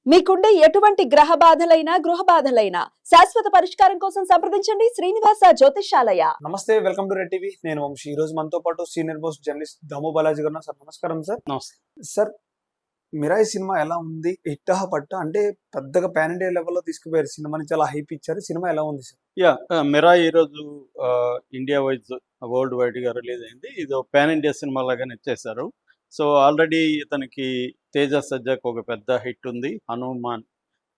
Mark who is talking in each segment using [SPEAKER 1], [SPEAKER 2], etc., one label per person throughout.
[SPEAKER 1] మీకుండే ఎటువంటి గ్రహ బాధలైనా గృహ బాధలైనా శాశ్వత పరిష్కారం కోసం సంప్రదించండి శ్రీనివాస జ్యోతిషాలయ.
[SPEAKER 2] నమస్తే, వెల్కమ్ టు రెడ్ టీవీ. నేను వంశీ. ఈ రోజు మనతో పాటు సీనియర్ మోస్ట్ జర్నలిస్ట్ దాము బాలాజీ గారు. సార్ నమస్కారం. సార్
[SPEAKER 3] నమస్తే
[SPEAKER 2] సార్, మిరాయి సినిమా ఎలా ఉంది? హిట్టా పట్ట అంటే పెద్దగా పాన్ ఇండియా లెవెల్లో తీసుకుపోయారు సినిమాని, చాలా హైప్ ఇచ్చారు. సినిమా ఎలా ఉంది సార్?
[SPEAKER 3] మిరా ఈరోజు ఇండియా వైజ్ వరల్డ్ వైడ్గా రిలీజ్ అయింది. ఇది పాన్ ఇండియా సినిమా లాగానే ఇచ్చేశారు. సో ఆల్రెడీ ఇతనికి తేజ సజ్జాకు ఒక పెద్ద హిట్ ఉంది, హనుమాన్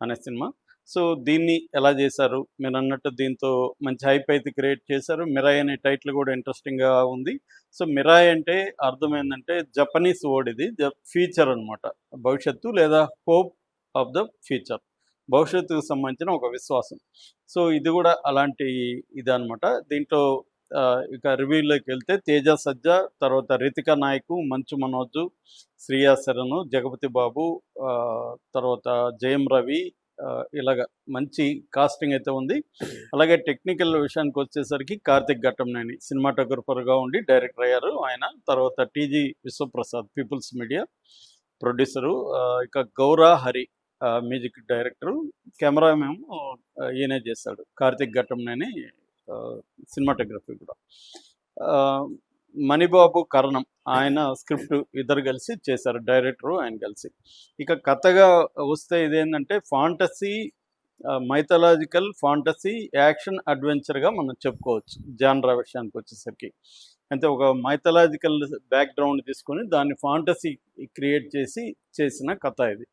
[SPEAKER 3] అనే సినిమా. సో దీన్ని ఎలా చేశారు మీరు అన్నట్టు, దీంతో మంచి హైప్ అయితే క్రియేట్ చేశారు. మిరాయ్ అనే టైటిల్ కూడా ఇంట్రెస్టింగ్గా ఉంది. సో మిరాయ్ అంటే అర్థం ఏంటంటే జపనీస్ వర్డ్, ఇది ఫ్యూచర్ అనమాట, భవిష్యత్తు లేదా హోప్ ఆఫ్ ద ఫ్యూచర్, భవిష్యత్తుకు సంబంధించిన ఒక విశ్వాసం. సో ఇది కూడా అలాంటి ఇది అనమాట. దీంట్లో ఇక రివ్యూలోకి వెళ్తే తేజ సజ్జా, తర్వాత రితికా నాయక్, మంచు మనోజ్, శ్రియా శరణ్, జగపతి బాబు, తర్వాత జయం రవి, ఇలాగ మంచి కాస్టింగ్ అయితే ఉంది. అలాగే టెక్నికల్ విషయానికి వచ్చేసరికి కార్తిక్ ఘట్టంనేని సినిమాటోగ్రఫర్గా ఉండి డైరెక్టర్ అయ్యారు ఆయన. తర్వాత TG Vishwaprasad People's media producer. ఇక గౌరా హరి మ్యూజిక్ డైరెక్టరు. కెమెరామేమో ఈయనే చేశాడు, కార్తిక్ ఘట్టంనేని సినిమాటోగ్రఫీ కూడా. మణిబాబు కరణం ఆయన స్క్రిప్ట్, ఇద్దరు కలిసి చేశారు, డైరెక్టరు ఆయన కలిసి. ఇక కథగా వస్తే ఇదేంటంటే ఫాంటసీ, మైథలాజికల్ ఫాంటసీ, యాక్షన్ అడ్వెంచర్గా మనం చెప్పుకోవచ్చు. జాన్రా విషయానికి వచ్చేసరికి అంటే ఒక మైథలాజికల్ బ్యాక్గ్రౌండ్ తీసుకొని దాన్ని ఫాంటసీ క్రియేట్ చేసి చేసిన కథ ఇది.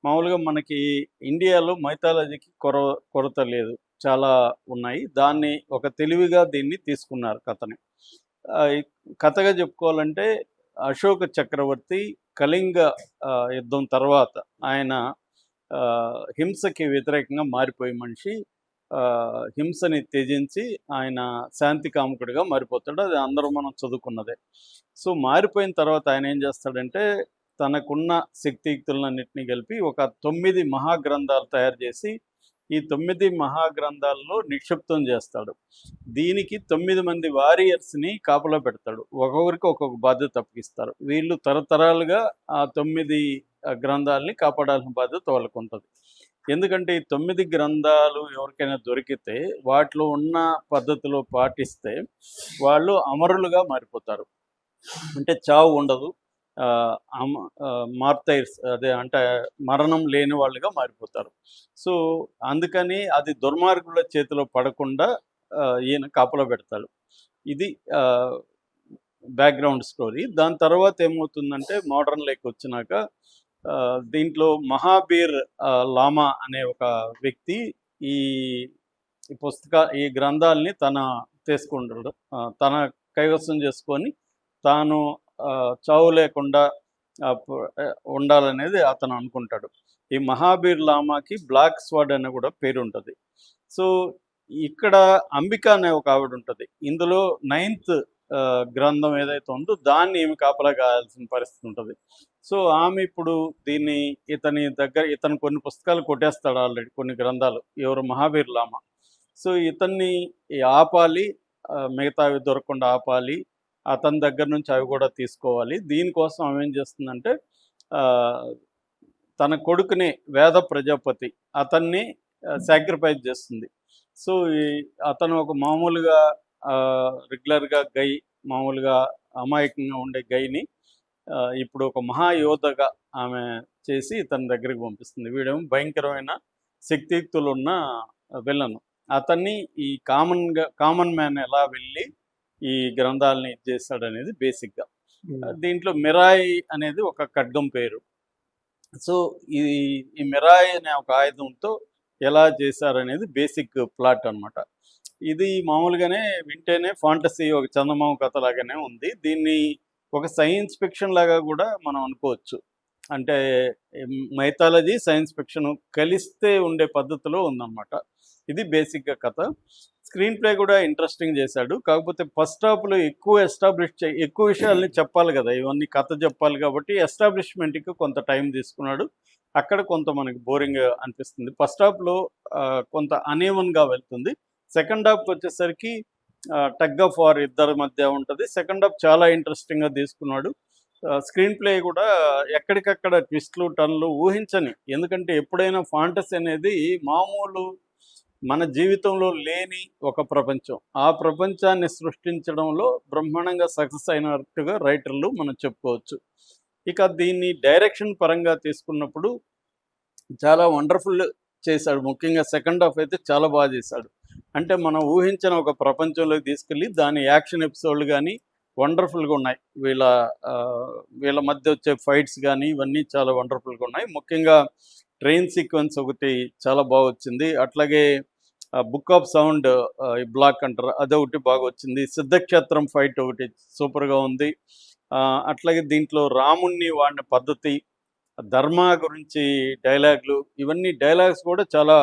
[SPEAKER 3] మామూలుగా మనకి ఇండియాలో మైథాలజీకి కొరత లేదు, చాలా ఉన్నాయి. దాన్ని ఒక తెలివిగా దీన్ని తీసుకున్నారు కథని. కథగా చెప్పుకోవాలంటే అశోక చక్రవర్తి కళింగ యుద్ధం తర్వాత ఆయన హింసకి వ్యతిరేకంగా మారిపోయే మనిషి, హింసని త్యజించి ఆయన శాంతి కాముకుడిగా మారిపోతాడు. అది అందరూ మనం చదువుకున్నదే. సో మారిపోయిన తర్వాత ఆయన ఏం చేస్తాడంటే తనకున్న శక్తియుక్తులన్నింటినీ కలిపి ఒక 9 మహాగ్రంథాలు తయారు చేసి ఈ 9 మహాగ్రంథాల్లో నిక్షిప్తం చేస్తాడు. దీనికి 9 మంది వారియర్స్ని కాపలా పెడతాడు. ఒక్కొక్కరికి ఒక్కొక్క బాధ్యత అప్పగిస్తారు. వీళ్ళు తరతరాలుగా ఆ 9 గ్రంథాలని కాపాడాల్సిన బాధ్యత వాళ్ళకు ఉంటుంది. ఎందుకంటే ఈ 9 గ్రంథాలు ఎవరికైనా దొరికితే వాటిలో ఉన్న పద్ధతిలో పాటిస్తే వాళ్ళు అమరులుగా మారిపోతారు. అంటే చావు ఉండదు, మార్టైర్స్, అదే అంటే మరణం లేని వాళ్ళుగా మారిపోతారు. సో అందుకని అది దుర్మార్గుల చేతిలో పడకుండా ఈయన కాపలా పెడతాడు. ఇది బ్యాక్గ్రౌండ్ స్టోరీ. దాని తర్వాత ఏమవుతుందంటే మోడర్న్ లైక్ వచ్చినాక దీంట్లో మహాబీర్ లామా అనే ఒక వ్యక్తి ఈ ఈ గ్రంథాలని తీసుకుంటాడు, తన కైవసం చేసుకొని తాను చావు లేకుండా ఉండాలనేది అతను అనుకుంటాడు. ఈ మహాబీర్ లామాకి బ్లాక్ స్వాడ్ అనే కూడా పేరు ఉంటుంది. సో ఇక్కడ అంబిక అనే ఒక ఆవిడ ఉంటుంది. ఇందులో 9th గ్రంథం ఏదైతే ఉందో దాన్ని ఏమి కాపలా కాయాల్సిన పరిస్థితి ఉంటుంది. సో ఆమె ఇప్పుడు దీన్ని ఇతను కొన్ని పుస్తకాలు కొట్టేస్తాడు ఆల్రెడీ, కొన్ని గ్రంథాలు, ఎవరు మహాబీర్ లామా. సో ఇతన్ని ఆపాలి, మిగతావి దొరకకుండా ఆపాలి, అతని దగ్గర నుంచి అవి కూడా తీసుకోవాలి. దీనికోసం ఆమె ఏం చేస్తుందంటే తన కొడుకుని వేద ప్రజాపతి అతన్ని సాక్రిఫైస్ చేస్తుంది. సో అతను ఒక మామూలుగా రెగ్యులర్గా మామూలుగా అమాయకంగా ఉండే గైని ఇప్పుడు ఒక మహాయోధగా ఆమె చేసి తన దగ్గరికి పంపిస్తుంది. వీడేమో భయంకరమైన శక్తియుక్తులు ఉన్న విలను. అతన్ని ఈ కామన్ మ్యాన్ ఎలా వెళ్ళి ఈ గ్రంథాలని చేస్తాడనేది బేసిక్గా. దీంట్లో మిరాయ్ అనేది ఒక ఖడ్గం పేరు. సో ఈ మిరాయ్ అనే ఒక ఆయుధంతో ఎలా చేశారనేది బేసిక్ ప్లాట్ అనమాట. ఇది మామూలుగానే వింటేనే ఫాంటసీ, ఒక చందమామ కథ లాగానే ఉంది. దీన్ని ఒక సైన్స్ ఫిక్షన్ లాగా కూడా మనం అనుకోవచ్చు. అంటే మైథాలజీ సైన్స్ ఫిక్షన్ కలిస్తే ఉండే పద్ధతిలో ఉందన్నమాట. ఇది బేసిక్గా కథ. స్క్రీన్ ప్లే కూడా ఇంట్రెస్టింగ్ చేశాడు. కాకపోతే ఫస్ట్ హాఫ్లో ఎక్కువ విషయాల్ని చెప్పాలి కదా, ఇవన్నీ కథ చెప్పాలి కాబట్టి ఎస్టాబ్లిష్మెంట్కి కొంత టైం తీసుకున్నాడు. అక్కడ కొంత మనకి బోరింగ్ అనిపిస్తుంది. ఫస్ట్ హాఫ్లో కొంత అనీవన్గా వెళ్తుంది. సెకండ్ హాఫ్కి వచ్చేసరికి టగ్ ఆఫ్ వార్ ఇద్దరి మధ్య ఉంటుంది. సెకండ్ హాఫ్ చాలా ఇంట్రెస్టింగ్గా తీసుకున్నాడు. స్క్రీన్ ప్లే కూడా ఎక్కడికక్కడ ట్విస్ట్లు టర్న్లు ఊహించని, ఎందుకంటే ఎప్పుడైనా ఫాంటసీ అనేది మామూలు మన జీవితంలో లేని ఒక ప్రపంచం. ఆ ప్రపంచాన్ని సృష్టించడంలో బ్రహ్మాండంగా సక్సెస్ అయినట్టుగా రైటర్లు మనం చెప్పుకోవచ్చు. ఇక దీన్ని డైరెక్షన్ పరంగా తీసుకున్నప్పుడు చాలా వండర్ఫుల్ చేశాడు. ముఖ్యంగా సెకండ్ హాఫ్ అయితే చాలా బాగా చేశాడు. అంటే మనం ఊహించిన ఒక ప్రపంచంలోకి తీసుకెళ్ళి దాని యాక్షన్ ఎపిసోడ్లు కానీ వండర్ఫుల్గా ఉన్నాయి. వీళ్ళ మధ్య వచ్చే ఫైట్స్ కానీ ఇవన్నీ చాలా వండర్ఫుల్గా ఉన్నాయి. ముఖ్యంగా ట్రైన్ సీక్వెన్స్ ఒకటి చాలా బాగా వచ్చింది. అట్లాగే బుక్ ఆఫ్ సౌండ్ బ్లాక్ అంటారు, అదొకటి బాగా వచ్చింది. సిద్ధక్షేత్రం ఫైట్ ఒకటి సూపర్గా ఉంది. అట్లాగే దీంట్లో రాముణ్ణి వాడిన పద్ధతి, ధర్మ గురించి డైలాగులు, ఇవన్నీ డైలాగ్స్ కూడా చాలా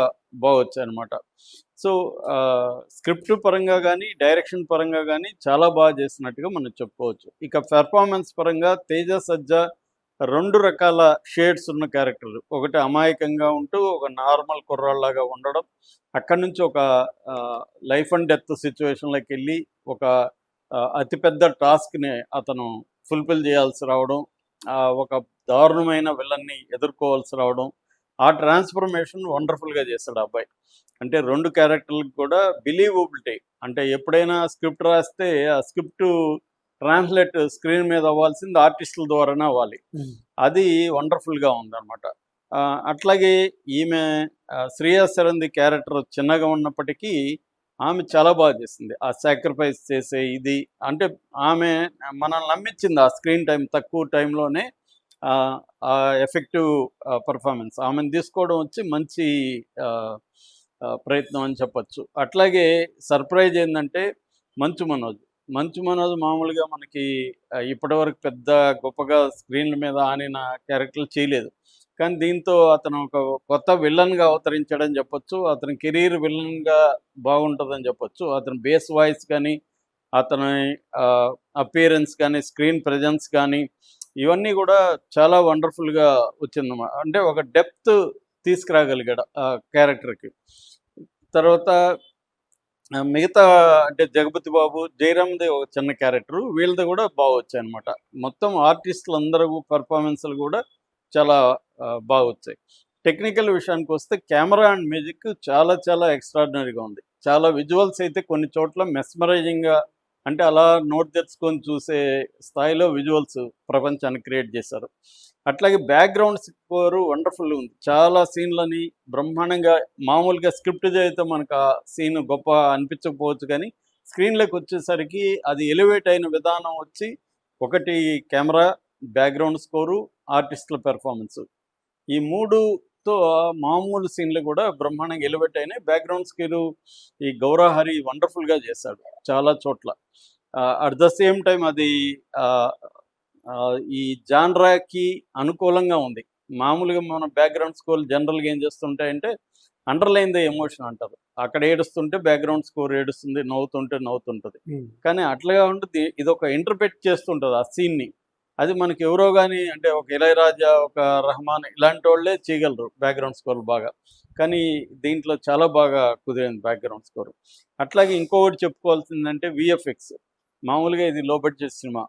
[SPEAKER 3] బాగా వచ్చాయన్నమాట. సో స్క్రిప్ట్ పరంగా కానీ డైరెక్షన్ పరంగా కానీ చాలా బాగా చేసినట్టుగా మనం చెప్పుకోవచ్చు. ఇక పెర్ఫార్మెన్స్ పరంగా తేజ సజ్జా 2 రకాల షేడ్స్ ఉన్న క్యారెక్టర్. ఒకటి అమాయకంగా ఉంటూ ఒక నార్మల్ కుర్రాళ్ళలాగా ఉండడం, అక్కడి నుంచి ఒక లైఫ్ అండ్ డెత్ సిచ్యువేషన్లోకి వెళ్ళి ఒక అతిపెద్ద టాస్క్ని అతను ఫుల్ఫిల్ చేయాల్సి రావడం, ఒక దారుణమైన విలన్ని ఎదుర్కోవాల్సి రావడం, ఆ ట్రాన్స్ఫర్మేషన్ వండర్ఫుల్గా చేస్తాడు ఆ అబ్బాయి. అంటే 2 క్యారెక్టర్లకు కూడా బిలీవబిలిటీ, అంటే ఎప్పుడైనా స్క్రిప్ట్ రాస్తే ఆ స్క్రిప్ట్ ట్రాన్స్లేట్ స్క్రీన్ మీద అవ్వాల్సింది ఆర్టిస్టుల ద్వారానే అవ్వాలి. అది వండర్ఫుల్గా ఉందన్నమాట. అట్లాగే ఈమె శ్రేయా సరంది క్యారెక్టర్ చిన్నగా ఉన్నప్పటికీ ఆమె చాలా బాగా చేసింది. ఆ సాక్రిఫైస్ చేసే ఇది, అంటే ఆమె మనల్ని నమ్మించింది ఆ స్క్రీన్ టైం తక్కువ టైంలోనే. ఆ ఎఫెక్టివ్ పర్ఫార్మెన్స్ ఆమెను తీసుకోవడం వచ్చి మంచి ప్రయత్నం అని చెప్పచ్చు. అట్లాగే సర్ప్రైజ్ ఏంటంటే మంచు మనోజ్ మామూలుగా మనకి ఇప్పటివరకు పెద్ద గొప్పగా స్క్రీన్ల మీద ఆనిన క్యారెక్టర్లు చేయలేదు. కానీ దీంతో అతను ఒక కొత్త విలన్గా అవతరించాడని చెప్పొచ్చు. అతని కెరీర్ విలన్గా బాగుంటుందని చెప్పొచ్చు. అతని బేస్ వాయిస్ కానీ, అతని అపియరెన్స్ కానీ, స్క్రీన్ ప్రెజెన్స్ కానీ, ఇవన్నీ కూడా చాలా వండర్ఫుల్గా వచ్చిందన్నమాట. అంటే ఒక డెప్త్ తీసుకురాగలిగాడు ఆ క్యారెక్టర్కి. తర్వాత మిగతా అంటే జగపతి బాబు, జయరామ్ది ఒక చిన్న క్యారెక్టరు, వీళ్ళది కూడా బాగా వచ్చాయన్నమాట. మొత్తం ఆర్టిస్టులు అందరూ పర్ఫార్మెన్స్లు కూడా చాలా బాగా వచ్చాయి. టెక్నికల్ విషయానికి వస్తే కెమెరా అండ్ మ్యూజిక్ చాలా చాలా ఎక్స్ట్రాడినరీగా ఉంది. చాలా విజువల్స్ అయితే కొన్ని చోట్ల మెస్మరైజింగ్గా, అంటే అలా నోట్ తెచ్చుకొని చూసే స్థాయిలో విజువల్స్ ప్రపంచాన్ని క్రియేట్ చేశారు. అట్లాగే బ్యాక్గ్రౌండ్ స్కోరు వండర్ఫుల్ ఉంది. చాలా సీన్లని బ్రహ్మాండంగా, మామూలుగా స్క్రిప్ట్ చదివితే మనకు ఆ సీన్ గొప్ప అనిపించకపోవచ్చు, కానీ స్క్రీన్లోకి వచ్చేసరికి అది ఎలివేట్ అయిన విధానం వచ్చి, ఒకటి కెమెరా, బ్యాక్గ్రౌండ్ స్కోరు, ఆర్టిస్టుల పెర్ఫార్మెన్స్, ఈ 3తో మామూలు సీన్లు కూడా బ్రహ్మాండంగా ఎలివేట్ అయినాయి. బ్యాక్గ్రౌండ్ స్కోరు ఈ గౌరహరి వండర్ఫుల్గా చేశాడు చాలా చోట్ల. అట్ ద సేమ్ టైం అది ఈ జాన్రాకి అనుకూలంగా ఉంది. మామూలుగా మన బ్యాక్గ్రౌండ్ స్కోర్ జనరల్గా ఏం చేస్తుంటాయంటే అండర్లైన్ ద ఎమోషన్ అంటారు. అక్కడ ఏడుస్తుంటే బ్యాక్గ్రౌండ్ స్కోర్ ఏడుస్తుంది, నవ్వుతుంటే నవ్వుతుంటుంది. కానీ అట్లాగా ఉంటుంది, ఇది ఒక ఇంటర్ప్రెట్ చేస్తుంటుంది ఆ సీన్ని. అది మనకి ఎవరో కానీ, అంటే ఒక ఇళయరాజా, ఒక రెహమాన్ ఇలాంటి వాళ్ళే చేయగలరు బ్యాక్గ్రౌండ్ స్కోర్ బాగా. కానీ దీంట్లో చాలా బాగా కుదిరింది బ్యాక్గ్రౌండ్ స్కోర్. అట్లాగే ఇంకొకటి చెప్పుకోవాల్సిందంటే విఎఫ్ఎక్స్. మామూలుగా ఇది లో బడ్జెట్ సినిమా.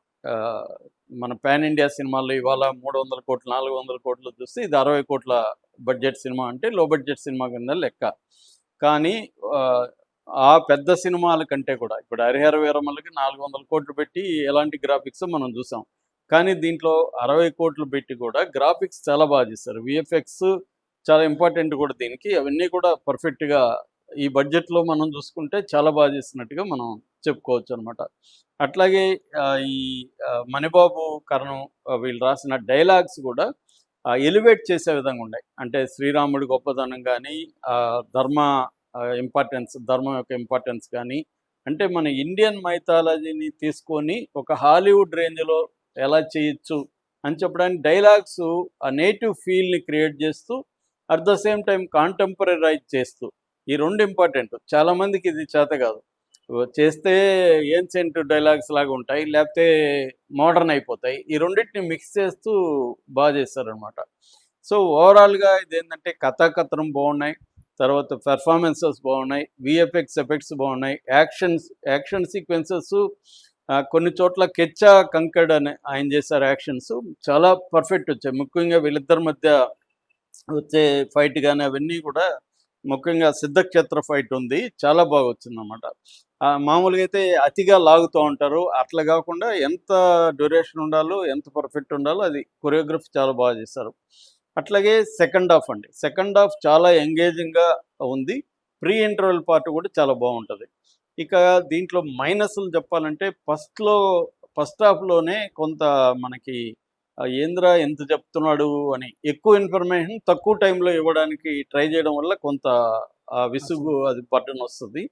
[SPEAKER 3] మన పాన్ ఇండియా సినిమాల్లో ఇవాళ 300 కోట్లు 400 కోట్లు చూస్తే ఇది 60 కోట్ల బడ్జెట్ సినిమా, అంటే లో బడ్జెట్ సినిమా కింద లెక్క. కానీ ఆ పెద్ద సినిమాల కంటే కూడా ఇప్పుడు హరిహర వీరమలకి 400 కోట్లు పెట్టి ఎలాంటి గ్రాఫిక్స్ మనం చూసాం. కానీ దీంట్లో 60 కోట్లు పెట్టి కూడా గ్రాఫిక్స్ చాలా బాగా చేశారు. విఎఫ్ఎక్స్ చాలా ఇంపార్టెంట్ కూడా దీనికి. అవన్నీ కూడా పర్ఫెక్ట్గా ఈ బడ్జెట్లో మనం చూసుకుంటే చాలా బాగా చేసినట్టుగా మనం చెప్పుకోవచ్చు అనమాట. అట్లాగే ఈ మణిబాబు, కరణం వీళ్ళు రాసిన డైలాగ్స్ కూడా ఎలివేట్ చేసే విధంగా ఉన్నాయి. అంటే శ్రీరాముడి గొప్పతనం కానీ, ధర్మ ధర్మం యొక్క ఇంపార్టెన్స్ కానీ, అంటే మన ఇండియన్ మైథాలజీని తీసుకొని ఒక హాలీవుడ్ రేంజ్లో ఎలా చేయొచ్చు అని చెప్పడానికి డైలాగ్స్ ఆ నేటివ్ ఫీల్ని క్రియేట్ చేస్తూ, అట్ ద సేమ్ టైం కాంటెంపరైజ్ చేస్తూ, ఈ 2 ఇంపార్టెంట్. చాలామందికి ఇది చేత కాదు. చేస్తే ఏన్షియంట్ డైలాగ్స్ లాగా ఉంటాయి, లేకపోతే మోడర్న్ అయిపోతాయి. ఈ రెండింటిని మిక్స్ చేస్తూ బాగా చేస్తారనమాట. సో ఓవరాల్గా ఇదేంటంటే కథాకథనం బాగున్నాయి, తర్వాత పెర్ఫార్మెన్సెస్ బాగున్నాయి, విఎఫ్ఎక్స్ ఎఫెక్ట్స్ బాగున్నాయి, యాక్షన్ సీక్వెన్సెస్ కొన్ని చోట్ల కెచ్చా కంకడ్ అని ఆయన చేశారు యాక్షన్స్, చాలా పర్ఫెక్ట్ వచ్చాయి. ముఖ్యంగా వీళ్ళిద్దరి మధ్య వచ్చే ఫైట్ కానీ అవన్నీ కూడా, ముఖ్యంగా సిద్ధక్షేత్ర ఫైట్ ఉంది, చాలా బాగా వచ్చిందన్నమాట. మామూలుగా అయితే అతిగా లాగుతూ ఉంటారు, అట్లా కాకుండా ఎంత డ్యూరేషన్ ఉండాలో, ఎంత పర్ఫెక్ట్ ఉండాలో అది కొరియోగ్రఫీ చాలా బాగా చేశారు. అట్లాగే సెకండ్ హాఫ్ అండి, సెకండ్ హాఫ్ చాలా ఎంగేజింగ్గా ఉంది. ప్రీ ఇంటర్వెల్ పార్ట్ కూడా చాలా బాగుంటుంది. ఇక దీంట్లో మైనస్లు చెప్పాలంటే ఫస్ట్ హాఫ్లోనే కొంత మనకి ఏంద్రా ఎంత చెప్తున్నాడు అని ఎక్కువ ఇన్ఫర్మేషన్ తక్కువ టైంలో ఇవ్వడానికి ట్రై చేయడం వల్ల కొంత విసుగు, అది బర్డన్ వస్తుంది.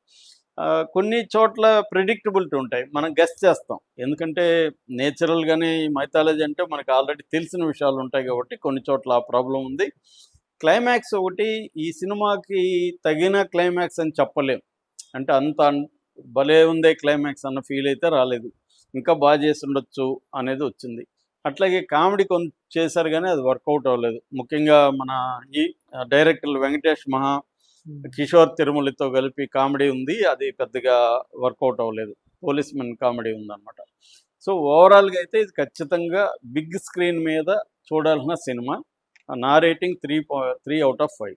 [SPEAKER 3] కొన్ని చోట్ల ప్రిడిక్టబిలిటీ ఉంటాయి, మనం గెస్ చేస్తాం. ఎందుకంటే నేచురల్గానే ఈ మైథాలజీ అంటే మనకు ఆల్రెడీ తెలిసిన విషయాలు ఉంటాయి కాబట్టి కొన్ని చోట్ల ఆ ప్రాబ్లం ఉంది. క్లైమాక్స్ ఒకటి ఈ సినిమాకి తగిన క్లైమాక్స్ అని చెప్పలేం. అంటే అంత భలే ఉందే క్లైమాక్స్ అన్న ఫీల్ అయితే రాలేదు. ఇంకా బాగా చేసి ఉండొచ్చు అనేది వచ్చింది. అట్లాగే కామెడీ కొంత చేశారు కానీ అది వర్కౌట్ అవ్వలేదు. ముఖ్యంగా మన ఈ డైరెక్టర్లు వెంకటేష్ మహా, కిషోర్ తిరుమలతో కలిపి కామెడీ ఉంది, అది పెద్దగా వర్కౌట్ అవ్వలేదు. పోలీస్ మెన్ కామెడీ ఉందన్నమాట. సో ఓవరాల్గా అయితే ఇది ఖచ్చితంగా బిగ్ స్క్రీన్ మీద చూడాల్సిన సినిమా. నా రేటింగ్ 3 out of 5.